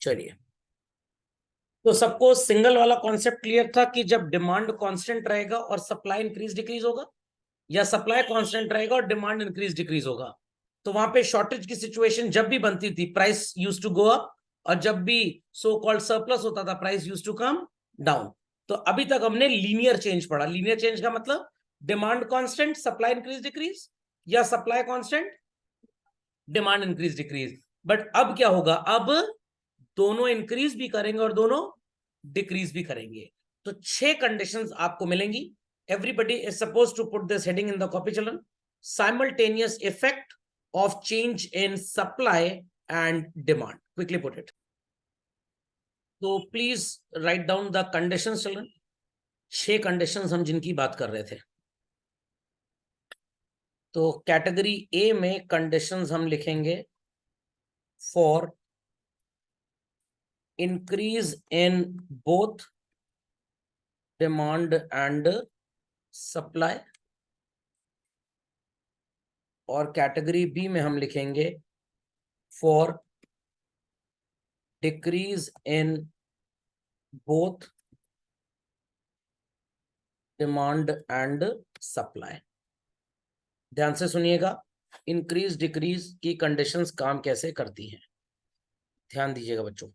चलिए, तो सबको सिंगल वाला कॉन्सेप्ट क्लियर था कि जब डिमांड कांस्टेंट रहेगा और सप्लाई इंक्रीज डिक्रीज होगा, या सप्लाई कांस्टेंट रहेगा और डिमांड इंक्रीज डिक्रीज होगा, तो वहां पे शॉर्टेज की सिचुएशन जब भी बनती थी price use to go up, और जब भी सो कॉल्ड सरप्लस होता था price use to come down. तो अभी तक हमने लीनियर चेंज पढ़ा। लीनियर चेंज का मतलब demand constant supply increase decrease, या supply constant demand increase decrease. But अब क्या होगा, अब दोनों इंक्रीज भी करेंगे और दोनों डिक्रीज भी करेंगे। तो 6 कंडीशंस आपको मिलेंगी। Everybody is suppose to put this heading in the copy children. Simultaneous effect of change in supply and demand, quickly put it. तो please write down the conditions children. 6 conditions हम जिनकी बात कर रहे थे। तो कैटेगरी ए में conditions हम लिखेंगे for increase in both demand and supply, और कैटेगरी बी में हम लिखेंगे for decrease in both demand and supply. ध्यान से सुनिएगा, इंक्रीज डिक्रीज की कंडीशंस काम कैसे करती हैं, ध्यान दीजिएगा बच्चों,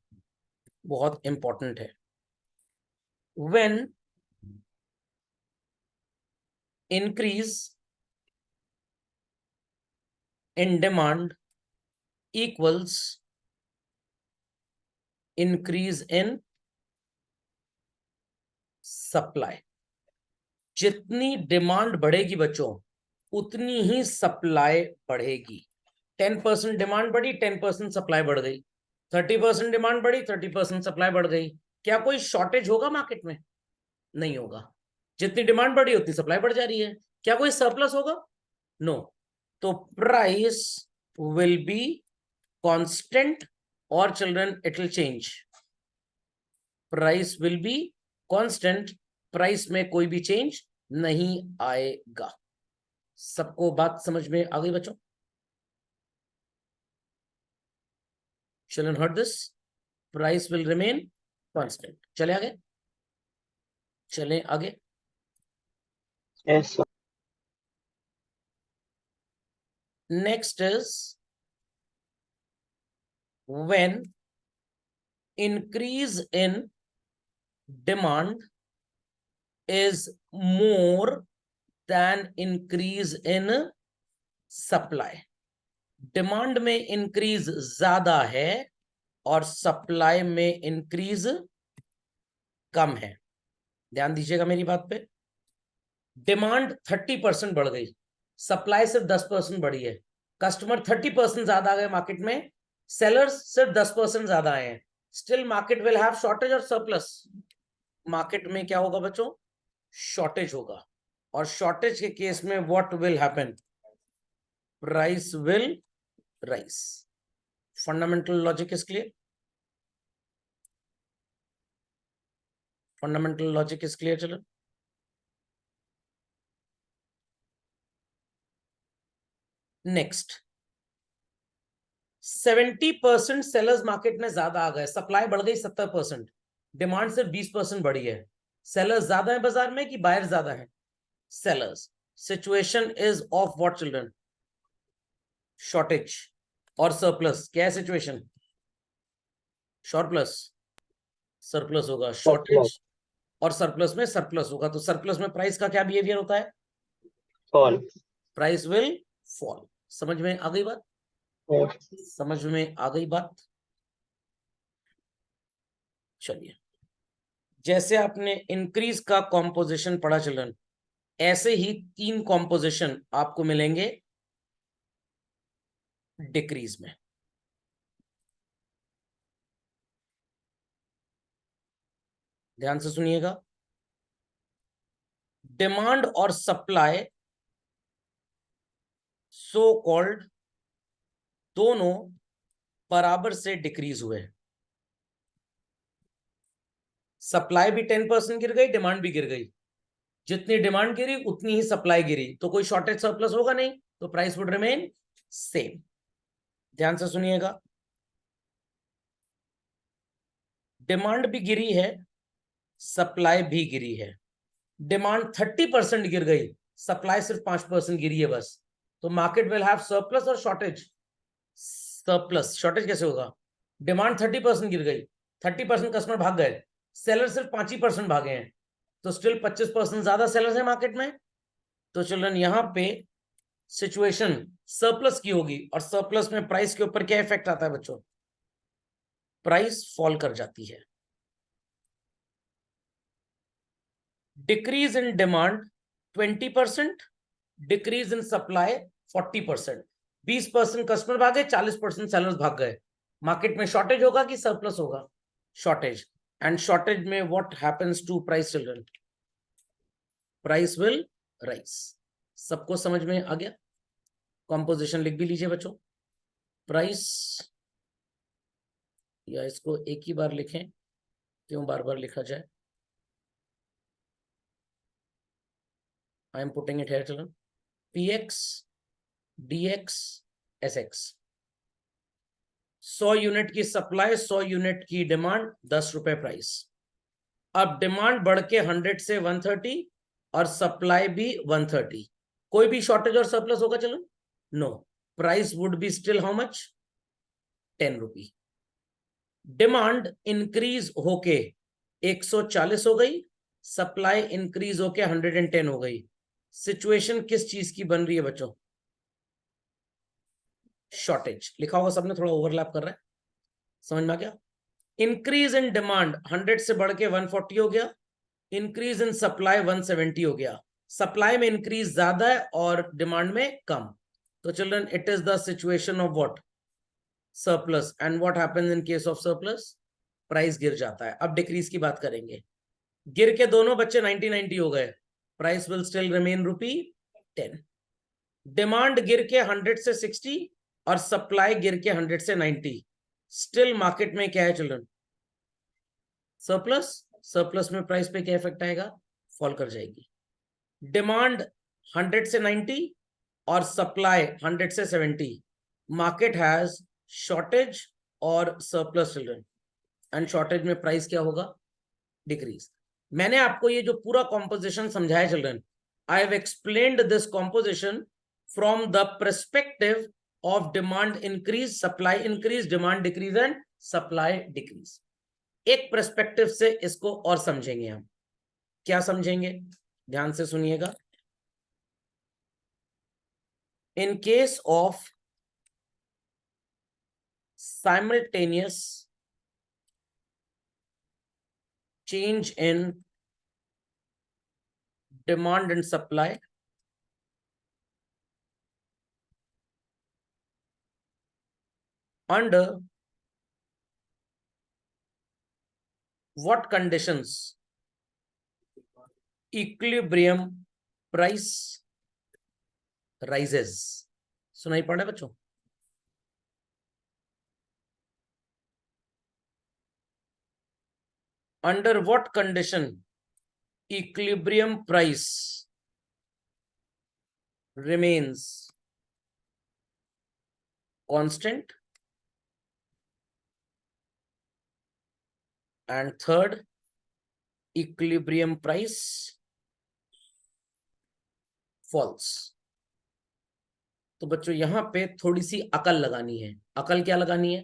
बहुत इंपॉर्टेंट है। When increase in demand equals increase in supply। जितनी डिमांड बढ़ेगी बच्चों उतनी ही सप्लाई बढ़ेगी। 10% डिमांड बढ़ी, 10% सप्लाई बढ़ गई। 30% डिमांड बढ़ी, 30% सप्लाई बढ़ गई। क्या कोई शॉर्टेज होगा मार्केट में? नहीं होगा। जितनी डिमांड बढ़ी उतनी सप्लाई बढ़ जा रही है। क्या कोई सरप्लस होगा? नो। तो प्राइस विल बी कांस्टेंट, और children it will change. Price will be constant, price में कोई भी चेंज नहीं आएगा। सबको बात समझ में आ गई बच्चों? Children heard this? Price will remain constant. चले आगे, चलें आगे। Yes, sir. Next is when increase in demand is more than increase in supply। Demand में इंक्रीज ज्यादा है और सप्लाई में इंक्रीज कम है। ध्यान दीजिएगा मेरी बात पे। डिमांड 30% बढ़ गई, सप्लाई सिर्फ 10% बढ़ी है। कस्टमर 30% ज्यादा आ गए मार्केट में, सेलर्स सिर्फ 10% ज्यादा आए हैं। Still market will have shortage और सरप्लस। मार्केट में क्या होगा बच्चों? शॉर्टेज होगा, और शॉर्टेज के केस में what will happen? Price will rise. Fundamental logic is clear? Fundamental logic is clear चलो। नेक्स्ट, 70% सेलर्स मार्केट में ज्यादा आ गए, सप्लाई बढ़ गई 70%, डिमांड सिर्फ 20% बढ़ी है। सेलर्स ज्यादा है बाजार में कि बायर ज्यादा है? Sellers. Situation is of what children? Shortage और सरप्लस। क्या है सिचुएशन? शॉर्टप्लस सरप्लस होगा, शॉर्टेज और सरप्लस में सरप्लस होगा। तो सरप्लस में प्राइस का क्या बिहेवियर होता है? Fall. Price will fall. समझ में आ गई बात? Yes. समझ में आ गई बात? चलिए, जैसे आपने इंक्रीज का कॉम्पोजिशन पढ़ा चिल्ड्रन, ऐसे ही 3 कॉम्पोजिशन आपको मिलेंगे डिक्रीज में। ध्यान से सुनिएगा, डिमांड और सप्लाई सो कॉल्ड दोनों बराबर से डिक्रीज हुए। सप्लाई भी 10% गिर गई, डिमांड भी गिर गई। जितनी डिमांड गिरी उतनी ही सप्लाई गिरी, तो कोई शॉर्टेज सरप्लस होगा नहीं, तो प्राइस वुड रिमेन सेम। ध्यान से सुनिएगा, डिमांड भी गिरी है, सप्लाई भी गिरी है। डिमांड 30% गिर गई, सप्लाई सिर्फ 5% गिरी है बस, तो मार्केट विल हैव सरप्लस और शॉर्टेज। सरप्लस शॉर्टेज कैसे होगा? डिमांड 30% गिर गई, 30% कस्टमर भाग गए, सेलर सिर्फ 5% भागे हैं, तो स्टिल 25% ज्यादा सेलर्स है मार्केट में। तो चिल्ड्रन यहां पे सिचुएशन सरप्लस की होगी, और सरप्लस में प्राइस के ऊपर क्या इफेक्ट आता है बच्चों? प्राइस फॉल कर जाती है। Decrease in demand 20%, decrease in supply 40%। 20% customer भागे, 40% सेलर्स भाग गए। मार्केट में शॉर्टेज होगा कि सरप्लस होगा? शॉर्टेज। एंड शॉर्टेज में what happens to price children? Price will rise. सबको समझ में आ गया? कॉम्पोजिशन लिख भी लीजिए बच्चों। प्राइस, या इसको एक ही बार लिखें, क्यों बार बार लिखा जाए? I am putting it here children. px dx sx। 100 unit की सप्लाई, 100 यूनिट की डिमांड, 10 रुपए प्राइस। अब डिमांड बढ़ के 100 से 130 और सप्लाई भी 130, कोई भी शॉर्टेज और सरप्लस होगा चलो? No. Price would be still how much? 10 rupee. Demand increase होके 140 हो गई, सप्लाई इंक्रीज होके 110 हो गई। सिचुएशन किस चीज की बन रही है बच्चों? शॉर्टेज। लिखा होगा सबने, थोड़ा ओवरलैप कर रहा है, समझ में आ गया? इंक्रीज इन डिमांड 100 से बढ़ के 140 हो गया, इंक्रीज इन सप्लाई 170 हो गया। सप्लाई में इंक्रीज ज्यादा है और डिमांड में कम, तो children it is the situation of what? Surplus. And what happens in case of surplus? Price गिर जाता है। अब डिक्रीज की बात करेंगे। गिर के दोनों बच्चे 90-90 हो गए, price will still remain ₹10। Demand गिर के 100 से 60 और सप्लाई गिर के 100 से 90, स्टिल मार्केट में क्या है चिल्ड्रन? सरप्लस। सरप्लस में प्राइस पे क्या इफेक्ट आएगा? फॉल कर जाएगी। डिमांड 100 से 90 और सप्लाई 100 से 70, मार्केट हैज शॉर्टेज और सरप्लस चिल्ड्रन, एंड शॉर्टेज में प्राइस क्या होगा? डिक्रीज। मैंने आपको ये जो पूरा कॉम्पोजिशन समझाया children, I have explained this composition from the perspective of demand increase, supply increase, demand decrease and supply decrease. एक पर्सपेक्टिव से इसको और समझेंगे हम। क्या समझेंगे? ध्यान से सुनिएगा। In case of simultaneous change in demand and supply, under what conditions equilibrium price rises? सुनाई पड़ रहा है बच्चों? Under what condition equilibrium price remains constant? And third, equilibrium price falls. तो बच्चों यहां पे थोड़ी सी अकल लगानी है। अकल क्या लगानी है?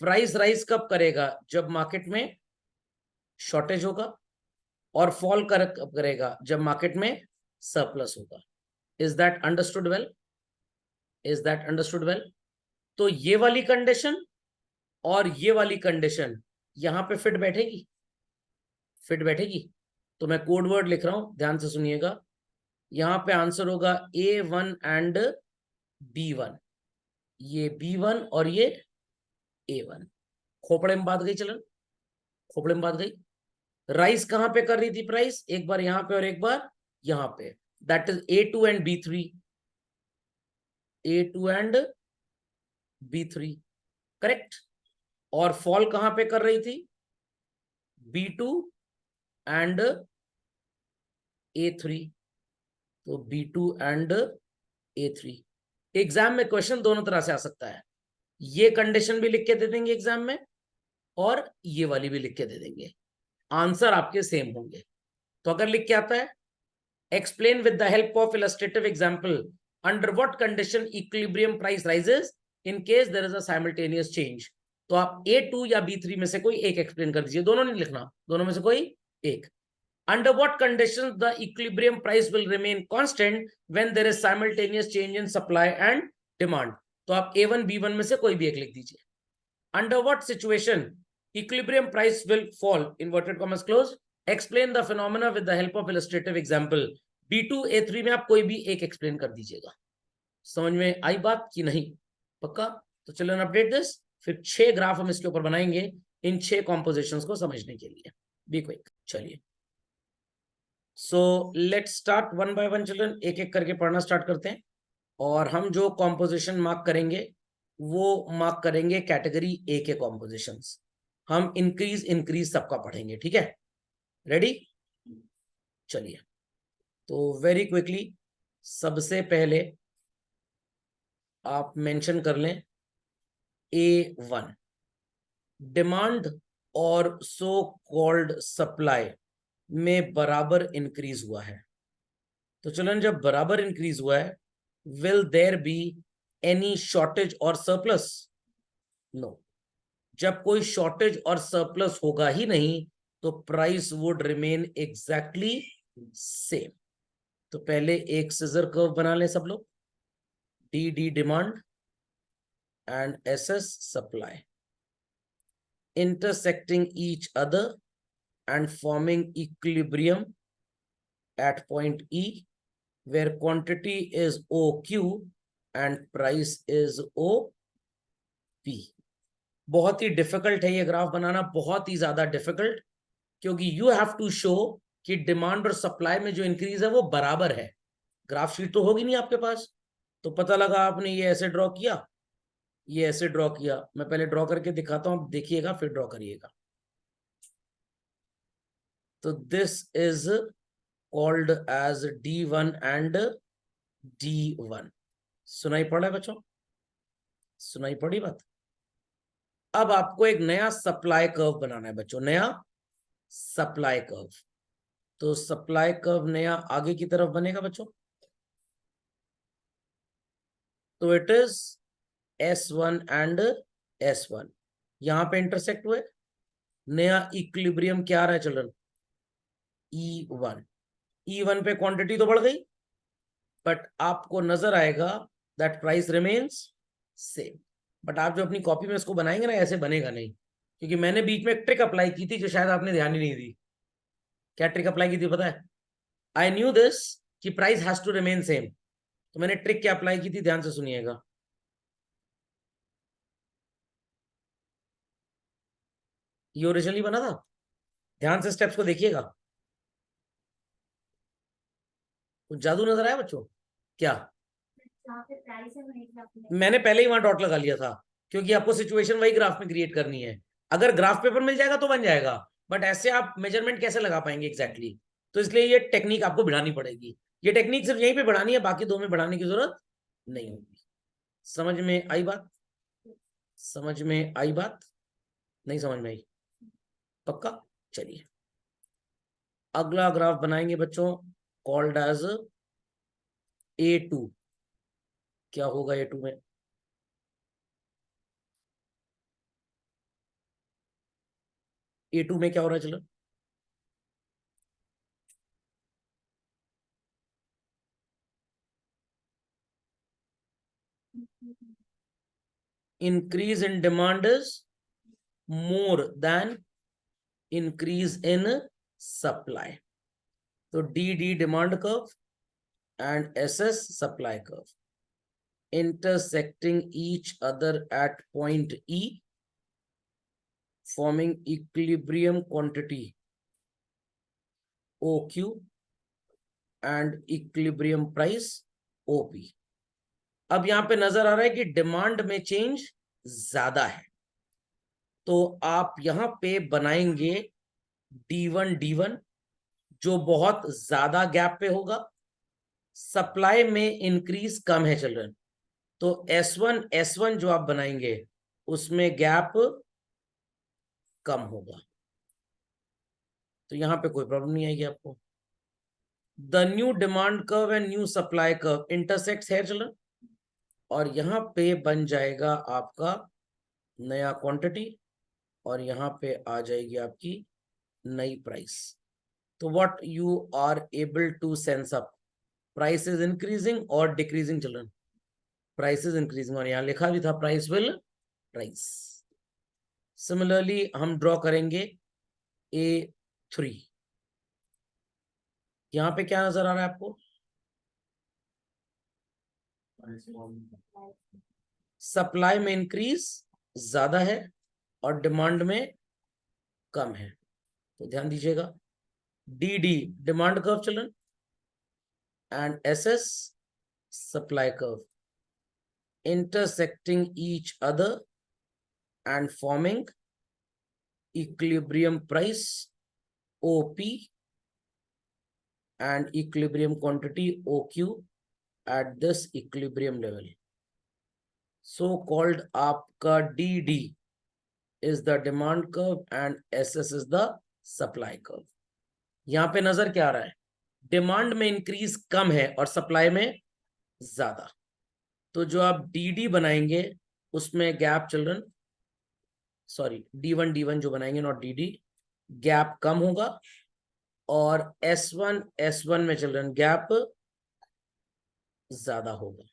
प्राइस राइज कब करेगा? जब मार्केट में शॉर्टेज होगा, और फॉल कब करेगा? जब मार्केट में सरप्लस होगा। Is that understood well? Is that understood well? तो ये वाली कंडीशन और ये वाली कंडीशन यहां पे फिट बैठेगी? फिट बैठेगी। तो मैं कोड वर्ड लिख रहा हूं, ध्यान से सुनिएगा। यहां पे आंसर होगा A1 एंड B1। ये B1 और ये A1। खोपड़े में बात गई चलन, खोपड़े में बात गई। राइस कहां पे कर रही थी प्राइस? एक बार यहां पे और एक बार यहां पे, that is A2 and B3। A2 and B3, correct. और फॉल कहां पे कर रही थी? B2 and A3। तो B2 एंड A3। एग्जाम में क्वेश्चन दोनों तरह से आ सकता है। ये कंडीशन भी लिख के दे देंगे एग्जाम में, और ये वाली भी लिख के दे देंगे, आंसर आपके सेम होंगे। तो अगर लिख के आता है explain with the help of illustrative example under what condition equilibrium price rises in case there is a simultaneous change, तो आप A2 या B3 में से कोई एक एक्सप्लेन कर दीजिए, दोनों नहीं लिखना, दोनों में से कोई एक। Under what conditions the equilibrium price will remain constant when there is simultaneous change in supply and demand? तो आप A1 B1 में से कोई भी एक लिख दीजिए। Under what situation equilibrium price will fall, inverted commas close, explain the phenomena with the help of illustrative example। B2 A3 में आप कोई भी एक एक्सप्लेन कर दीजिएगा। समझ में आई बात कि नहीं? पक्का? तो चलो अपडेट दिस, फिर 6 ग्राफ हम इसके ऊपर बनाएंगे इन 6 कॉम्पोजिशंस को समझने के लिए। Be quick. चलिए, so let's start one by one children, एक एक करके पढ़ना स्टार्ट करते हैं। और हम जो कॉम्पोजिशन मार्क करेंगे वो मार्क करेंगे कैटेगरी ए के कॉम्पोजिशंस। हम इंक्रीज सबका पढ़ेंगे, ठीक है? रेडी? चलिए, तो वेरी क्विकली सबसे पहले आप मेंशन कर लें A1, डिमांड और सो कॉल्ड सप्लाई में बराबर इंक्रीज हुआ है। तो चलन जब बराबर इंक्रीज हुआ है, will there be any shortage और सरप्लस? नो। जब कोई शॉर्टेज और सरप्लस होगा ही नहीं तो price would remain exactly same. तो पहले एक सिजर कर्व बना लें सब लोग, D demand and SS supply, intersecting each other and forming equilibrium at point E where quantity is OQ and price is OP। बहुत ही डिफिकल्ट है ये ग्राफ बनाना, बहुत ही ज्यादा डिफिकल्ट, क्योंकि यू हैव टू शो कि डिमांड और सप्लाई में जो इंक्रीज है वो बराबर है। ग्राफ शीट तो होगी नहीं आपके पास, तो पता लगा आपने ये ऐसे ड्रॉ किया, ये ऐसे ड्रॉ किया। मैं पहले ड्रॉ करके दिखाता हूं, देखिएगा फिर ड्रॉ करिएगा। तो this is called as D1 and D1। सुनाई पड़ा है बच्चों? सुनाई पड़ी बात? अब आपको एक नया सप्लाई कर्व बनाना है बच्चों, नया सप्लाई कर्व। तो सप्लाई कर्व नया आगे की तरफ बनेगा बच्चों, तो it is S1 and S1, यहां पे इंटरसेक्ट हुए। नया इक्विलिब्रियम क्या आ रहा है चिल्ड्रन? E1। E1 पे क्वांटिटी तो बढ़ गई, बट आपको नजर आएगा that price remains same. But आप जो अपनी कॉपी में इसको बनाएंगे ना, ऐसे बनेगा नहीं, क्योंकि मैंने बीच में एक ट्रिक अप्लाई की थी जो शायद आपने ध्यान ही नहीं दी। क्या ट्रिक अप्लाई की थी पता है? आई न्यू दिस कि price has to remain same, तो मैंने ट्रिक क्या अप्लाई की थी, ध्यान से सुनिएगा। ये ओरिजिनली बना था, ध्यान से स्टेप्स को देखिएगा। कुछ जादू नजर आया बच्चों क्या? मैंने पहले ही वहां डॉट लगा लिया था, क्योंकि आपको सिचुएशन वही ग्राफ में क्रिएट करनी है। अगर ग्राफ पेपर मिल जाएगा तो बन जाएगा, बट ऐसे आप मेजरमेंट कैसे लगा पाएंगे एग्जैक्टली? तो इसलिए ये टेक्निक आपको बढ़ानी पड़ेगी। ये टेक्निक सिर्फ यहीं पे बढ़ानी है, बाकी दो में बढ़ाने की जरूरत नहीं होगी। समझ में आई बात? समझ में आई बात? नहीं समझ में आई? पक्का? चलिए, अगला ग्राफ बनाएंगे बच्चों, कॉल्ड एज A2। क्या होगा A2 में? A2 में क्या हो रहा है चलो? Increase in demand is more than increase in supply। तो D demand curve and SS supply curve intersecting each other at point E, forming equilibrium quantity OQ and equilibrium price OP। अब यहां पे नजर आ रहा है कि डिमांड में change ज्यादा है, तो आप यहां पे बनाएंगे D1 जो बहुत ज्यादा गैप पे होगा। सप्लाई में इंक्रीज कम है चिल्ड्रन, तो S1 जो आप बनाएंगे उसमें गैप कम होगा। तो यहां पे कोई प्रॉब्लम नहीं आएगी आपको। The new demand curve and new supply curve intersects है चिल्ड्रन, और यहां पे बन जाएगा आपका नया क्वांटिटी, और यहां पे आ जाएगी आपकी नई प्राइस। तो what you are able to sense up, price is increasing और decreasing children, price is increasing, और यहां लिखा भी था प्राइस विल प्राइस। सिमिलरली हम ड्रॉ करेंगे A3। यहां पे क्या नजर आ रहा है आपको, सप्लाई में इंक्रीज ज्यादा है और डिमांड में कम है। तो ध्यान दीजिएगा, DD demand curve children and SS supply curve intersecting each other and forming equilibrium price OP and equilibrium quantity OQ at this equilibrium level. So called आपका DD is the demand curve and SS is the supply curve. यहां पे नजर क्या आ रहा है, demand में increase कम है और सप्लाई में ज्यादा। तो जो आप DD बनाएंगे उसमें गैप चिल्ड्रन, सॉरी D1 जो बनाएंगे नॉट DD, गैप कम होगा, और S1 में चिल्ड्रन गैप ज्यादा होगा।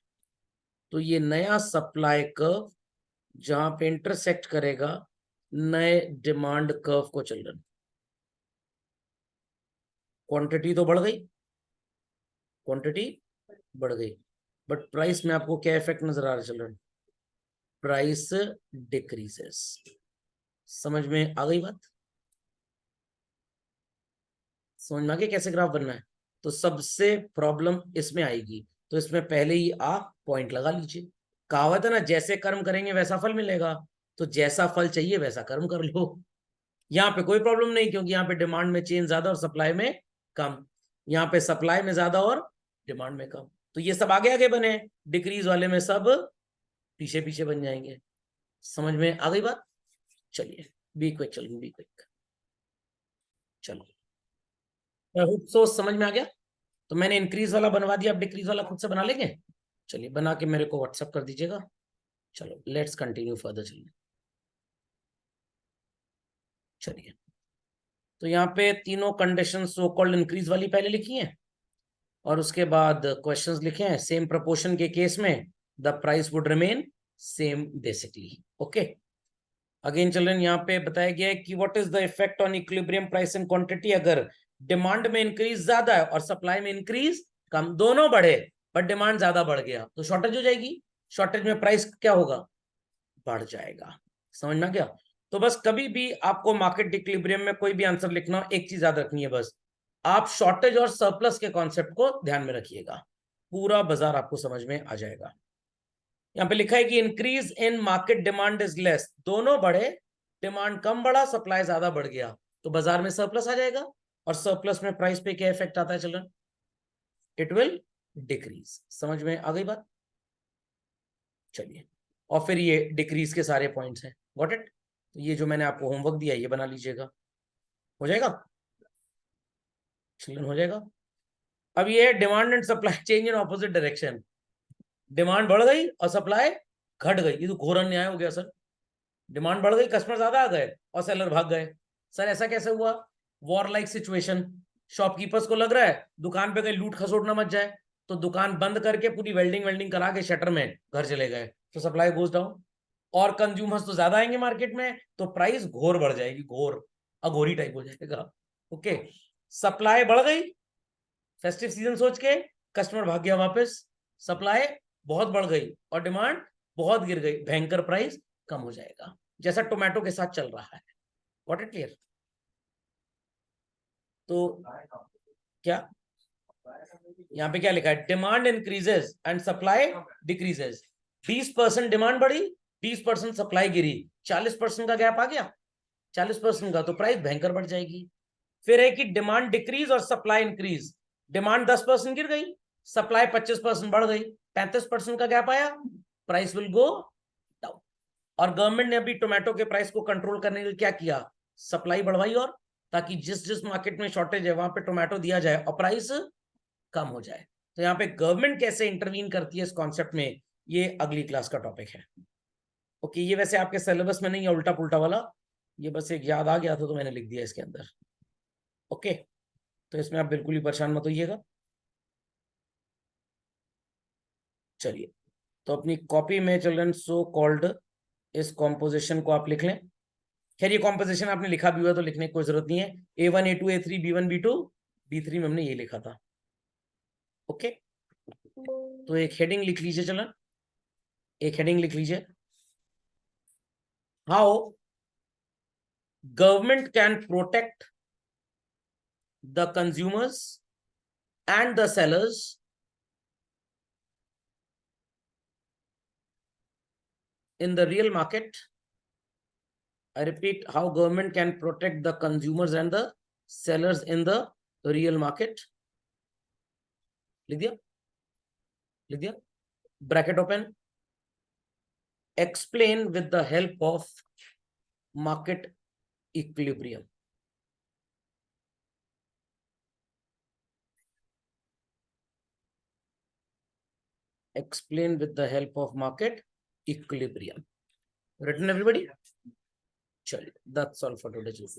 तो ये नया सप्लाई कर्व जहां पे इंटरसेक्ट करेगा नए डिमांड कर्व को चिल्ड्रन, क्वांटिटी तो बढ़ गई, क्वांटिटी बढ़ गई, बट प्राइस में आपको क्या इफेक्ट नजर आ रहा है चिल्ड्रन, प्राइस डिक्रीजेस। समझ में आ गई बात, समझ में आ गया कैसे ग्राफ बनना है। तो सबसे प्रॉब्लम इसमें आएगी, तो इसमें पहले ही आप पॉइंट लगा लीजिए। कहावत है ना, जैसे कर्म करेंगे वैसा फल मिलेगा, तो जैसा फल चाहिए वैसा कर्म कर लो। यहाँ पे कोई प्रॉब्लम नहीं, क्योंकि यहाँ पे डिमांड में चेंज ज्यादा और सप्लाई में कम, यहाँ पे सप्लाई में ज्यादा और डिमांड में कम। तो ये सब आगे आगे बने, डिक्रीज वाले में सब पीछे पीछे बन जाएंगे। समझ में आ गई बात, चलिए बी क्विक, चलो बी क्विक, चलो सोच समझ में आ गया। तो मैंने इंक्रीज वाला बनवा दिया, अब डिक्रीज वाला खुद से बना लेंगे। चलिए बना के मेरे को व्हाट्सएप कर दीजिएगा। चलो लेट्स कंटिन्यू फर्दर। चलिए तो यहाँ पे तीनों कंडीशन सो कॉल्ड इंक्रीज वाली पहले लिखी है, और उसके बाद क्वेश्चंस लिखे हैं। सेम प्रोपोर्शन के केस में the price would remain same basically. Okay, again children यहाँ पे बताया गया है कि what is the effect on equilibrium price and quantity, अगर डिमांड में इंक्रीज ज्यादा है और सप्लाई में इंक्रीज कम, दोनों बढ़े बट डिमांड ज्यादा बढ़ गया, तो शॉर्टेज हो जाएगी। शॉर्टेज में प्राइस क्या होगा, बढ़ जाएगा। समझ में आ गया। तो बस कभी भी आपको मार्केट इक्विलिब्रियम में कोई भी आंसर लिखना हो, एक चीज याद रखनी है, बस आप शॉर्टेज और सरप्लस के कॉन्सेप्ट को ध्यान में रखिएगा, पूरा बाजार आपको समझ में आ जाएगा। यहाँ पे लिखा है कि increase in market demand is less, दोनों बढ़े, डिमांड कम बढ़ा, सप्लाई ज्यादा बढ़ गया, तो बाजार में सरप्लस आ जाएगा, और सरप्लस में प्राइस पे क्या इफेक्ट आता है चिल्ड्रन, इट विल डिक्रीज। समझ में आ गई बात। चलिए, और फिर ये डिक्रीज के सारे पॉइंट्स हैं, गॉट इट। तो ये जो मैंने आपको होमवर्क दिया ये बना लीजिएगा, हो जाएगा चिल्ड्रन, हो जाएगा। अब ये है demand and supply change in opposite direction, demand बढ़ गई और सप्लाई घट गई, ये तो घोर अन्याय हो गया सर। डिमांड बढ़ गई, कस्टमर ज्यादा आ गए और सेलर भाग गए। सर ऐसा कैसे हुआ, वॉर लाइक सिचुएशन, शॉपकीपर्स को लग रहा है दुकान पे कहीं लूट खसोट ना मच जाए, तो दुकान बंद करके पूरी वेल्डिंग वेल्डिंग करा के शटर में घर चले गए, तो सप्लाई गोज डाउन। और कंज्यूमर्स तो ज्यादा आएंगे मार्केट में, तो प्राइस घोर बढ़ जाएगी, घोर अघोरी टाइप हो जाएगा। ओके, सप्लाई बढ़ गई, फेस्टिव सीजन सोच के कस्टमर भाग गया वापस, सप्लाई बहुत बढ़ गई और डिमांड बहुत गिर गई, भयंकर प्राइस कम हो जाएगा, जैसा टोमेटो के साथ चल रहा है। What it clear. तो क्या यहाँ पे क्या लिखा है, demand increases and supply decreases. 20% demand बढ़ी, 20% सप्लाई गिरी, 40% का गैप आ गया, 40% का, तो प्राइस भयंकर बढ़ जाएगी। फिर है कि डिमांड डिक्रीज और सप्लाई इंक्रीज, डिमांड 10% गिर गई, सप्लाई 25% बढ़ गई, 35% का गैप आया, प्राइस विल गो डाउन। और गवर्नमेंट ने अभी टोमेटो के प्राइस को कंट्रोल करने के लिए क्या किया, सप्लाई बढ़वाई और ताकि जिस जिस मार्केट में शॉर्टेज है वहां पे टोमेटो दिया जाए और प्राइस कम हो जाए। तो यहाँ पे गवर्नमेंट कैसे इंटरवीन करती है इस कॉन्सेप्ट में, ये अगली क्लास का टॉपिक है। ओके, ये वैसे आपके सिलेबस में नहीं है उल्टा पुल्टा वाला, ये बस एक याद आ गया था तो मैंने लिख दिया इसके अंदर। ओके, तो इसमें आप बिल्कुल ही परेशान मत होइएगा। चलिए, तो अपनी कॉपी में चिल्ड्रन सो कॉल्ड इस कॉम्पोजिशन को आप लिख लें। खैर ये कॉम्पोजिशन आपने लिखा भी हुआ तो लिखने की कोई जरूरत नहीं है। A1 A2 A3 B1 B2 B3 में हमने ये लिखा था। ओके, तो एक हेडिंग लिख लीजिए चिल्ड्रन, एक हेडिंग लिख लीजिए, how government can protect the consumers and the sellers in the real market. I repeat, how government can protect the consumers and the sellers in the real market. लिख दिया, लिख दिया, bracket open, explain with the help of market equilibrium. Explain with the help of market equilibrium. Written everybody? Chaliye, that's all for today.